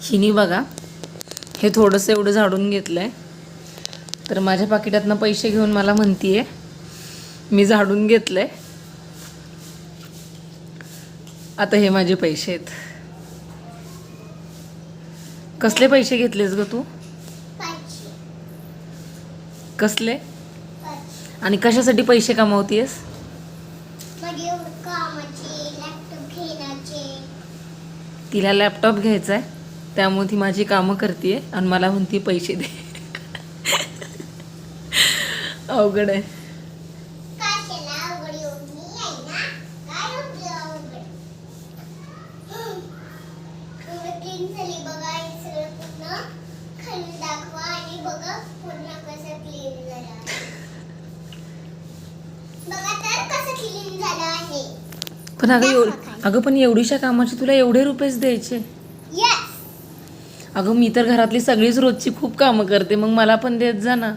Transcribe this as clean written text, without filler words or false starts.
हिनी बघा हे थोडंसं एवढं झाडून घेतलंय, तर माझ्या पाकिटातनं पैसे घेऊन मला म्हणतीये मी झाडून घेतलंय, आता हे माझे पैसे आहेत. कसले पैसे घेतलेस ग तू? कसले आणि कशासाठी पैसे कमावतीयस? तिला लॅपटॉप घ्यायचा आहे, त्यामुळे ती माझी कामं करते आणि मला म्हणती पैसे दे. अवघड आहे. पण अगं पण एवढीशा कामाचे तुला एवढे रुपयेच द्यायचे? अगं मी तर घरातली सगळीच रोजची खूप कामं करते, मग मला पण देत जा ना.